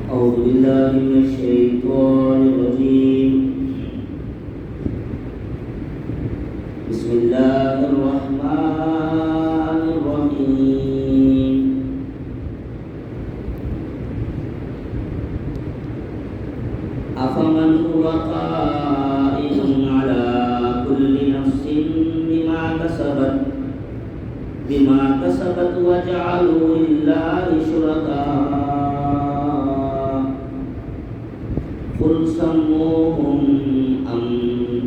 أعوذ بالله من الشيطان الرجيم. بسم الله الرحمن الرحيم. أفمن هو قائم على كل نفس بما كسبت وجعلوا لله شركاء قل سموهم أم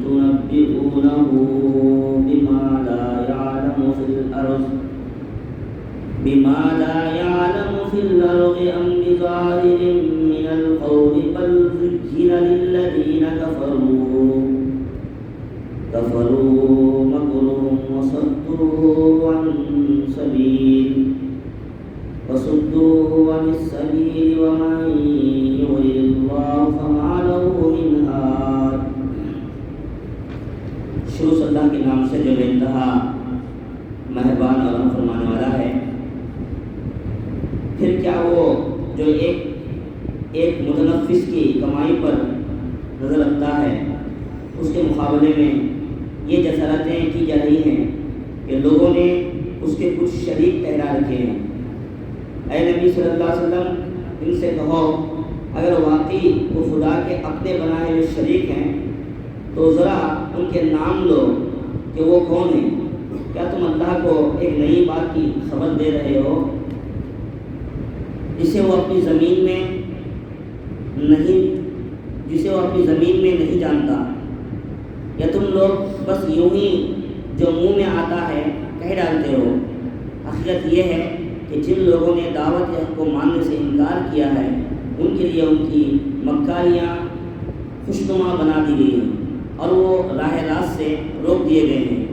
تنبئونه بما لا يعلم في الأرض أم بظاهر من القول بل زين للذين كفروا مكرهم وصدوا عن السبيل ومن يضلل الله فما له من هاد. شروع سے اللہ کے نام سے جو بے انتہا مہربان اور رحم فرمانے والا ہے. پھر کیا وہ جو ایک متنفس کی کمائی پر نظر رکھتا ہے اس کے مقابلے میں یہ جسارتیں کی جا رہی ہیں کہ لوگوں نے اس کے کچھ شریک ٹھہرا رکھے ہیں. اے نبی صلی اللہ علیہ وسلم ان سے کہو اگر واقعی وہ خدا کے اپنے بنائے ہوئے شریک ہیں تو ذرا ان کے نام لو کہ وہ کون ہیں. کیا تم اللہ کو ایک نئی بات کی خبر دے رہے ہو جسے وہ اپنی زمین میں نہیں جانتا؟ یا تم لوگ بس یوں ہی جو منہ میں آتا ہے کہہ ڈالتے ہو؟ حقیقت یہ ہے کہ جن لوگوں نے دعوت حق کو ماننے سے انکار کیا ہے ان کے لیے ان کی مکاریاں خوشنما بنا دی گئی ہیں اور وہ راہ راست سے روک دیے گئے ہیں.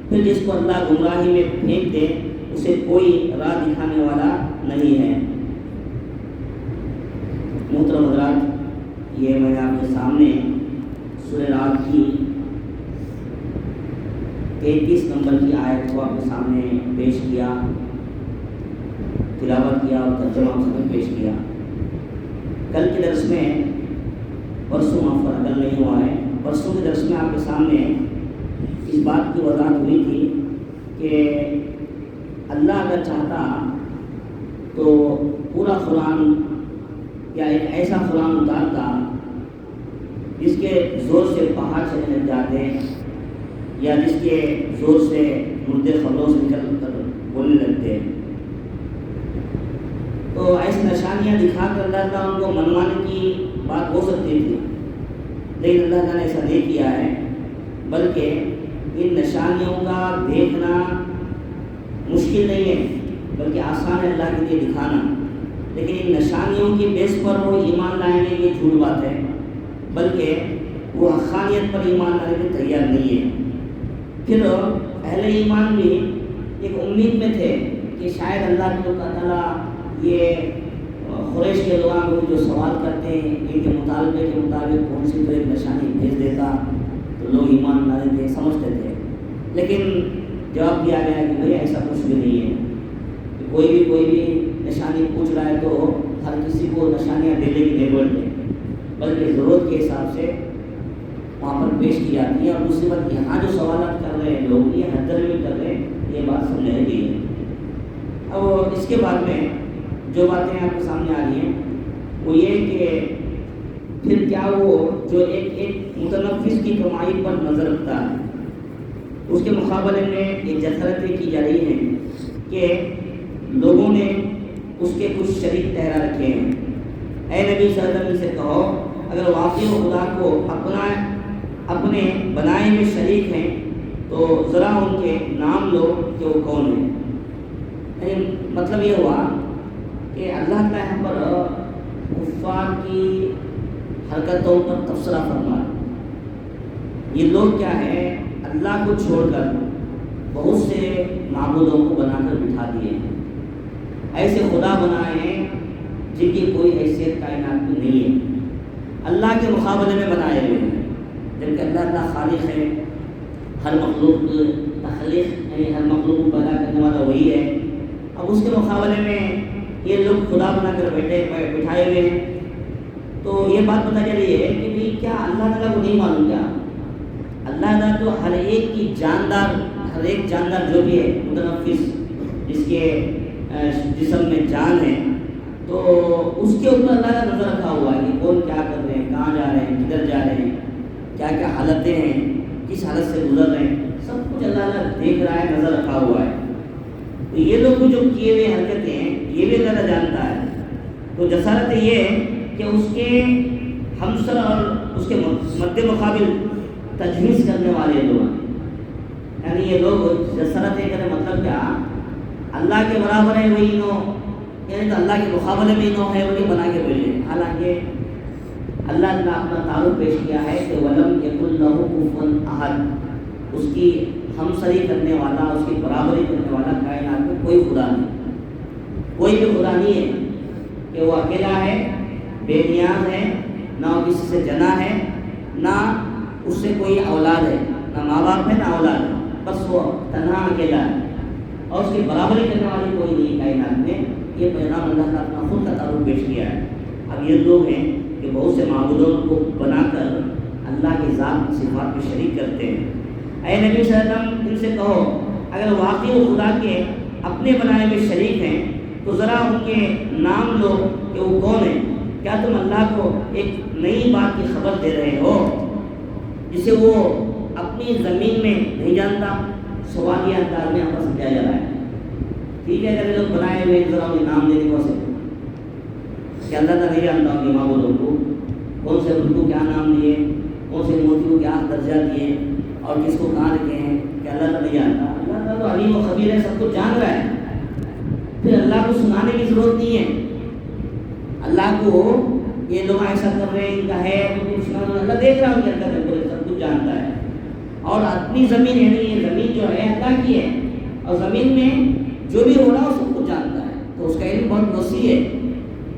پھر جس کو اللہ گمراہی میں پھینک دے اسے کوئی راہ دکھانے والا نہیں ہے. محترم حضرات، یہ میں نے آپ کے سامنے سورہ رعد کی 33 نمبر کی آیت کو آپ کے سامنے پیش کیا، تلاوت کیا اور ترجمہ پیش کیا. کل کے درس میں پرسوں اگر نہیں ہوا ہے، پرسوں کے درس میں آپ کے سامنے اس بات کی وضاحت ہوئی تھی کہ اللہ اگر چاہتا تو پورا قرآن یا ایک ایسا قرآن اتارتا جس کے زور سے پہاڑ چلنے لگ جاتے یا جس کے زور سے مردے خبروں سے نکل کر بولنے لگتے. تو ایسی نشانیاں دکھا کر اللہ تعالیٰ ان کو منوانے کی بات ہو سکتی تھی، لیکن اللہ تعالیٰ نے ایسا نہیں کیا ہے، بلکہ ان نشانیوں کا دیکھنا مشکل نہیں ہے بلکہ آسان ہے اللہ کے لیے دکھانا. لیکن ان نشانیوں کی بیس پر وہ ایمان لائیں گے یہ جھوٹ بات ہے، بلکہ وہ حقانیت پر ایمان لانے کے تیار نہیں ہے. پھر اہل ایمان بھی ایک امید میں تھے کہ شاید اللہ تعالیٰ یہ قریش کے لوگوں کو جو سوال کرتے ہیں ان کے مطالبے کے مطابق کون سی تو ایک نشانی بھیج دیتا تو لوگ ایمان لا لیتے سمجھتے تھے. لیکن جواب دیا گیا کہ بھئی ایسا کچھ بھی نہیں ہے. کوئی بھی نشانی پوچھ رہا ہے تو ہر کسی کو نشانیاں دینے کی نہیں بولتے، بلکہ ضرورت کے حساب سے وہاں پر پیش کی جاتی ہے. اور دوسری بات یہاں جو سوالات کر رہے ہیں لوگ یہ حیدر میں کر رہے ہیں، یہ بات سمجھ گئی ہے. اب اس کے بعد میں جو باتیں آپ کے سامنے آ رہی ہیں وہ یہ کہ پھر کیا وہ جو ایک متنفس کی کمائی پر نظر رکھتا ہے اس کے مقابلے میں یہ جسارتیں کی جا رہی ہیں کہ لوگوں نے اس کے کچھ شریک ٹھہرا رکھے ہیں. اے نبی صلی اللہ علیہ وسلم سے کہو اگر واقعی خدا کو اپنے بنائے ہوئے شریک ہیں تو ذرا ان کے نام لو کہ وہ کون ہیں. یعنی مطلب یہ ہوا کہ اللہ کا یہاں پر کفار کی حرکتوں پر تبصرہ فرما. یہ لوگ کیا ہے اللہ کو چھوڑ کر بہت سے معبودوں کو بنا کر بٹھا دیے ہیں. ایسے خدا بنائے ہیں جن کی کوئی حیثیت کائنات میں نہیں ہے، اللہ کے مقابلے میں بنائے ہوئے ہیں. جبکہ اللہ خالق ہے، ہر مخلوق تخلیق یعنی ہر مخلوق کو پیدا کرنے والا وہی ہے. اب اس کے مقابلے میں یہ لوگ خدا بنا کر بٹھائے ہوئے ہیں تو یہ بات پتہ چلی ہے کہ بھئی کیا اللہ تعالیٰ کو نہیں معلوم کیا؟ اللہ تعالیٰ تو ہر ایک کی ہر ایک جاندار جو بھی ہے متنفس، جس کے جسم میں جان ہے، تو اس کے اوپر اللہ کا نظر رکھا ہوا ہے کہ کون کیا کر رہے ہیں، کہاں جا رہے ہیں، کدھر جا رہے ہیں، کیا کیا حالتیں ہیں، کس حالت سے گزر رہے ہیں، سب کچھ اللہ تعالیٰ دیکھ رہا ہے، نظر رکھا ہوا ہے۔ تو یہ لوگ جو کیے ہوئے حرکتیں ہیں یہ بھی اللہ تعالیٰ جانتا ہے۔ تو جسارت یہ ہے کہ اس کے ہمسر اور اس کے مد مقابل تجویز کرنے والے لوگ ہیں، یعنی یہ لوگ جسارت یہ کرنے مطلب کیا، اللہ کے برابر ہے وہی نو، یعنی تو اللہ کے مقابلے میں نو ہے وہی بنا کے بولے، حالانکہ اللہ نے اپنا تعارف پیش کیا ہے کہ وَلَمْ يَكُنْ لَهُ كُفُوًا أَحَدٌ، اس کی ہمسری کرنے والا، اس کی برابری کرنے والا کائنات میں کوئی خدا نہیں، کوئی بھی خدا نہیں ہے کہ وہ اکیلا ہے، بے نیاز ہے، نہ وہ کسی سے جنا ہے، نہ اس سے کوئی اولاد ہے، نہ ماں باپ ہے نہ اولاد ہے، بس وہ تنہا اکیلا ہے، اور اس کی برابری کرنے والی کوئی نہیں کائنات میں۔ یہ پیغام اللہ نے اپنا خود کا تعارف پیش کیا ہے۔ اب یہ لوگ ہیں کہ بہت سے معبودوں کو بنا کر اللہ کی ذات صفات میں شریک کرتے ہیں۔ اے نبی صلی اللہ علیہ وسلم ان سے کہو اگر واقعی وہ خدا کے اپنے بنائے ہوئے شریک ہیں تو ذرا ان کے نام لو کہ وہ کون ہیں۔ کیا تم اللہ کو ایک نئی بات کی خبر دے رہے ہو جسے وہ اپنی زمین میں نہیں جانتا؟ سوالیہ انداز میں آپ سمجھایا جا رہا ہے۔ ٹھیک ہے، اگر لوگ بنائے ہوئے ذرا ان کے نام دینے کو سے کہ اللہ تعالیٰ نہیں جانتا ان کے معبودوں کو، کون سے ان کو کیا نام دیے، کون سے موتی کو کیا درجہ دیے اور کس کو کہاں رکھے ہیں، کہ اللہ تعالیٰ نہیں جانتا؟ اللہ تعالیٰ تو علیم و خبیر ہے، سب کچھ جان رہا ہے، پھر اللہ کو سنانے کی ضرورت نہیں ہے۔ اللہ کو یہ لوگ ایسا کر رہے ہیں، ان کا ہے، اللہ دیکھ رہا ہے، ان کے اندر سب کچھ جانتا ہے۔ اور اپنی زمین یعنی یہ زمین جو ہے اللہ کی ہے، اور زمین میں جو بھی ہو رہا ہے وہ سب کچھ جانتا ہے، تو اس کا علم بہت وسیع ہے۔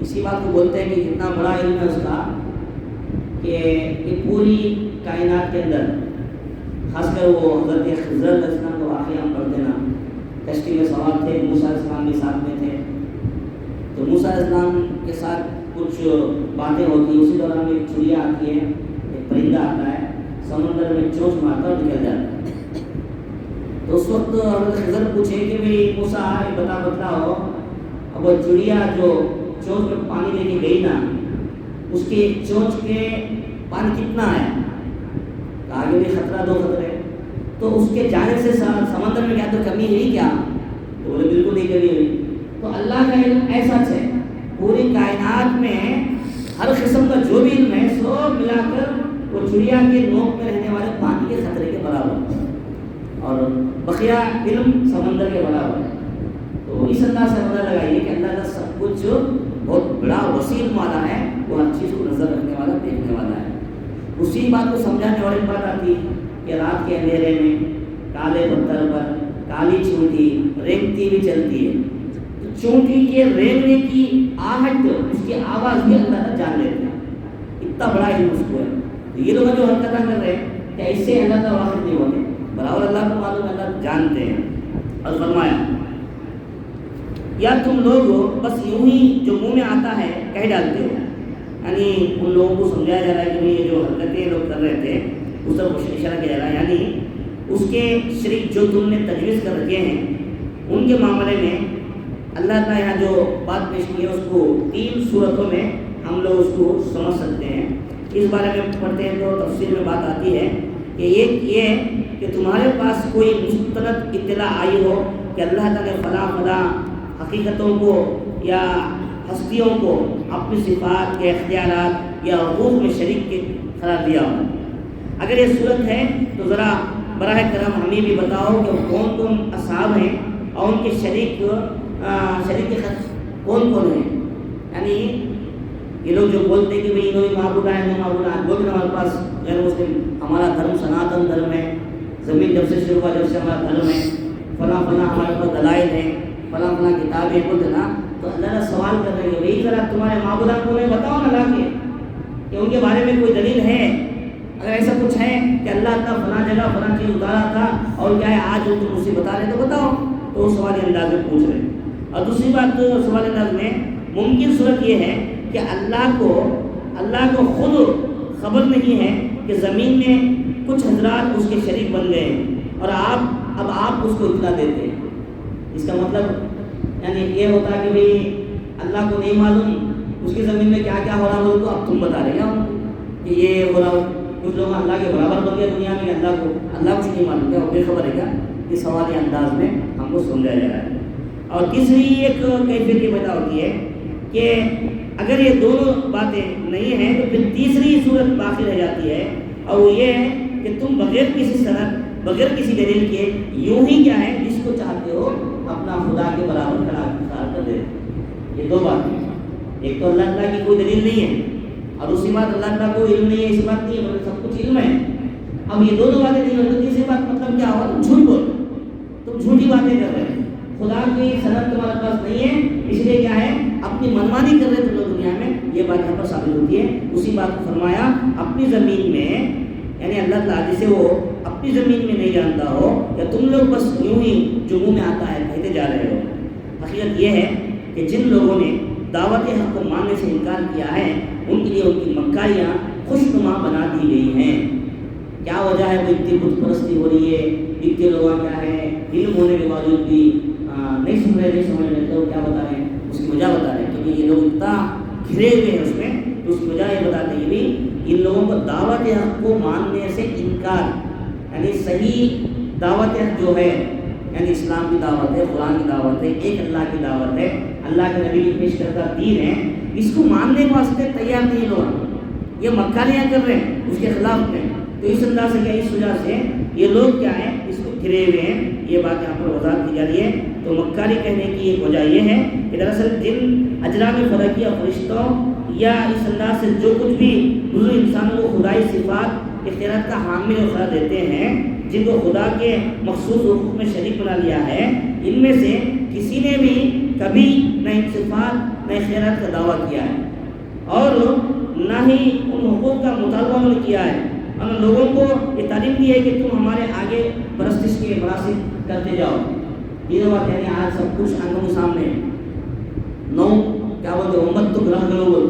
اسی بات کو بولتے ہیں کہ کتنا بڑا علم ہے اس کا کہ پوری کائنات کے اندر، خاص کر وہ حضرت خضر علیہ السلام کا واقعہ ہم پڑھتے نا، کشتی میں سوار تھے، موسیٰ علیہ السلام بھی ساتھ میں تھے، تو موسیٰ علیہ السلام کے ساتھ کچھ باتیں ہوتی ہیں، اسی دوران میں ایک چڑیا آتی ہے، ایک پرندہ آتا ہے، سمندر میں چونچ مارتا اور نکل جاتا ہے۔ تو اس وقت حضرت خضر پوچھے کہ بھئی موسیٰ بتاؤ اب وہ چڑیا جو چونچ میں پانی لے کے گئی نا، اس کے ایک چونچ کے پانی کتنا ہے؟ آگے بھی خطرہ دو خطرے، تو اس کے جانے سے سمندر میں کیا تو کمی ہوئی کیا؟ تو بولے بالکل نہیں کمی ہوئی۔ تو اللہ کا علم ایسا ہے، پوری کائنات میں ہر قسم کا جو بھی علم ہے سب ملا کر وہ چڑیا کے نوک میں رہنے والے پانی کے خطرے کے برابر ہے، اور بقیہ علم سمندر کے برابر ہے۔ تو اس انداز سے پتہ لگائیے کہ اللہ کا سب کچھ بہت بڑا وسیع والا ہے، وہ ہر چیز کو نظر رکھنے والا، دیکھنے والا ہے۔ اسی بات کو سمجھانے والی بات آتی کہ رات کے اندھیرے میں کالے پتھر پر کالی چونٹی رینگتی بھی چلتی ہے، تو چونٹی کے رینگنے کی آہٹ، اس کی آواز بھی اللہ جان لیتے ہیں، اتنا بڑا علم اس کو ہے۔ تو یہ لوگ جو حرکتیں کر رہے ہیں کہ اس سے اللہ کا واقف نہیں ہوتے، برابر اللہ کو معلوم ہے، اللہ جانتے ہیں۔ اور فرمایا یا تم لوگ بس یوں ہی جو منہ میں آتا ہے کہہ ڈالتے ہو، یعنی ان لوگوں کو سمجھایا جا رہا ہے کہ یہ جو حرکتیں لوگ کر رہے تھے اس طرف اشارہ کیا جا رہا ہے، یعنی اس کے شریک جو تم نے تجویز کر رکھے ہیں ان کے معاملے میں اللہ تعالیٰ یہاں جو بات پیش کی ہے اس کو 3 صورتوں میں ہم لوگ اس کو سمجھ سکتے ہیں۔ اس بارے میں پڑھتے ہیں تو تفسیر میں بات آتی ہے کہ ایک یہ کہ تمہارے پاس کوئی مستند اطلاع آئی ہو کہ اللہ تعالیٰ نے فلاں حقیقتوں کو یا ہستیوں کو اپنی صفات یا اختیارات یا حقوق میں شریک کے قرار دیا ہو۔ اگر یہ صورت ہے تو ذرا براہ کرم ہمیں بھی بتاؤ کہ کون کون اصحاب ہیں اور ان کے شریک کون کون ہیں۔ یعنی یہ لوگ جو بولتے ہیں کہ بھئی انہوں معبود ہیں، بولتے ہیں ہمارے پاس غیر مسلم، ہمارا دھرم سناتن دھرم ہے، زمین جب سے شروع ہوا جب سے ہمارا دھرم ہے، فلاں ہمارے پاس دلائل ہیں، فلاں کتابیں، بولتے نا، تو اللہ نے سوال کر رہے ہیں بھئی ذرا تمہارے معبودان کو انہیں بتاؤ نا لا کے کہ ان کے بارے میں کوئی دلیل ہے۔ اگر ایسا کچھ ہے کہ اللہ تعالیٰ فلاں جگہ فلاں چیز اتارا تھا اور کیا ہے آج تم اسے بتا رہے تو بتاؤ، تو وہ سوالی انداز میں پوچھ رہے ہیں۔ اور دوسری بات سوال انداز میں ممکن صورت یہ ہے کہ اللہ کو اللہ کو خود خبر نہیں ہے کہ زمین میں کچھ حضرات اس کے شریک بن گئے ہیں اور اب آپ اس کو اطلاع دیتے ہیں. اس کا مطلب یعنی یہ ہوتا کہ بھئی اللہ کو نہیں معلوم اس کی زمین میں کیا کیا ہو رہا ہے، تو اب تم بتا رہے کیا کہ یہ ہو رہا. کچھ لوگ اللہ کے برابر بن گئے دنیا میں، اللہ کچھ نہیں معلوم کیا، بے خبر ہے کیا. اس سوالی انداز میں ہم کو سمجھایا جا رہا ہے. اور تیسری ایک کیفیت یہ پیدا ہوتی ہے کہ اگر یہ دونوں باتیں نہیں ہیں تو پھر تیسری صورت باقی رہ جاتی ہے، اور وہ یہ ہے کہ تم بغیر کسی سند بغیر کسی دلیل کے یوں ہی کیا ہے جس کو چاہتے ہو اپنا خدا کے برابر قرار کر دے. یہ دو باتیں، ایک تو اللہ تعالیٰ کی کوئی دلیل نہیں ہے، اور اسی بات اللہ تعالیٰ کو علم نہیں ہے، اس بات نہیں ہے بلکہ سب کچھ علم ہے. اب یہ دونوں باتیں نہیں ہوتی، تیسری بات مطلب کیا ہوا، تم جھوٹ بول، تم جھوٹی باتیں کر رہے ہیں، خدا کی سند تمہارے پاس نہیں ہے، اس لیے کیا ہے اپنی منمانی کر رہے تم لوگ دنیا میں. یہ بات یہاں پر ثابت ہوتی ہے. اسی بات کو فرمایا اپنی زمین میں، یعنی اللہ تعالیٰ جسے وہ اپنی زمین میں نہیں جانتا ہو، یا تم لوگ بس یوں ہی جو منہ میں آتا ہے کہتے جا رہے ہو. حقیقت یہ ہے کہ جن لوگوں نے دعوت حق کو ماننے سے انکار کیا ہے ان کے لیے ان کی مکاریاں خوشنما بنا دی گئی ہیں. کیا وجہ ہے وہ اتنی بت پرستی ہو رہی ہے، اتنے لوگ کیا ہے علم ہونے کے باوجود بھی نہیں سمجھ رہے تو کیا بتا رہے ہیں، اس کی وجہ بتا رہے ہیں. کیونکہ یہ لوگ اتنا گھرے ہوئے ہیں اس میں، تو اس کی وجہ یہ بتاتے ہیں کہ ان لوگوں کو دعوت حق کو ماننے سے انکار، یعنی صحیح دعوت حق جو ہے، یعنی اسلام کی دعوت ہے، قرآن کی دعوت ہے، ایک اللہ کی دعوت ہے، اللہ کے نبی کی پیش کردہ دین ہے، اس کو ماننے کے واسطے تیار نہیں لوگ، یہ مکاریاں کر رہے ہیں اس کے خلاف میں. تو اس انداز سے کیا، اس وجہ سے یہ لوگ کیا ہیں اس کو گھرے ہوئے ہیں. یہ بات یہاں پر وضاحت کی جا رہی ہے. تو مکاری کہنے کی ایک وجہ یہ ہے کہ دراصل جن اجرام فلکیہ فرشتوں یا اس انداز سے جو کچھ بھی بزرگ انسانوں کو خدائی صفات اختیارات کا حامل اور قرار دیتے ہیں، جن کو خدا کے مخصوص حقوق میں شریک بنا لیا ہے، ان میں سے کسی نے بھی کبھی نہ ان صفات نہ اختیارات کا دعویٰ کیا ہے، اور نہ ہی ان حقوق کا مطالبہ انہوں نے کیا ہے. اور لوگوں کو یہ تعلیم دی ہے کہ تم ہمارے آگے پرستش کے مناسب کرتے جاؤ. یہ بات یعنی آج سب کچھ آنکھوں کے سامنے نو کیا بولتے امت تو گرہ گلوبل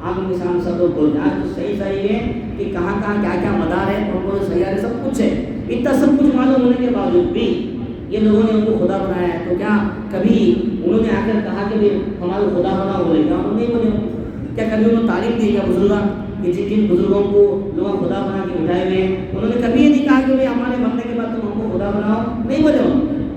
آنکھوں کے سامنے سب لوگ بولتے ہیں. آج تو صحیح ہے کہ کہاں کیا کیا مدار ہے، سیارے سب کچھ ہے. اتنا سب کچھ معلوم ہونے کے باوجود بھی یہ لوگوں نے ان کو خدا بنایا ہے. تو کیا کبھی انہوں نے آ کر کہا کہ ہمارا خدا بنا بولے گا؟ انہوں نے نہیں بولے. کیا کبھی انہوں نے تعلیم دی کیا بزرگاں کہ جن بزرگوں کو لوگ خدا بنا کے اٹھائے ہوئے ہیں، انہوں نے کبھی یہ نہیں کہا کہ ہمارے بننے کے بعد تم ہم کو خدا بناؤ؟ نہیں بولے.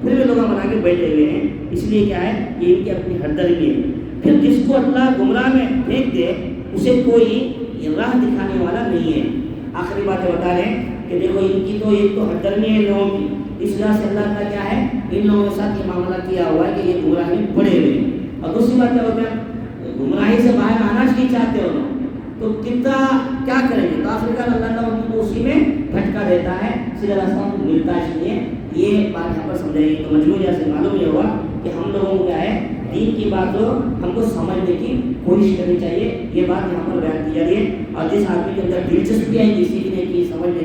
پھر بھی لوگ بنا کے بیٹھے ہوئے ہیں. اس لیے کیا ہے یہ ان کی اپنی ہردرمی ہے. پھر جس کو اللہ گمراہ میں پھینک دے اسے کوئی راہ دکھانے والا نہیں ہے. آخری باتیں بتا رہے ہیں کہ دیکھو ان کی تو ایک تو ہردرمی ہے لوگوں کی، اس وجہ سے اللہ کا کیا ہے ان لوگوں کے ساتھ یہ معاملہ کیا ہوا ہے کہ یہ گمراہی میں پڑے ہوئے ہیں. اور دوسری بات کیا ہوتا ہے، گمراہی سے باہر آنا نہیں چاہتے ہو تو کتنا کیا کریں گے. تو آخرکار اللہ تعالیٰ ان کو اسی میں بھٹکا دیتا ہے، سیدھا راستہ ملتا ہے. اس لیے یہ بات یہاں پر سمجھائی. تو مجموعی سے معلوم یہ ہوا کہ ہم لوگوں کو کیا ہے دین کی بات کو ہم کو سمجھنے کی کوشش کرنی چاہیے. یہ بات یہاں پر بیان کی جا رہی ہے. اور جس آدمی کے اندر دلچسپی آئے گی سیکھنے کی، سمجھنے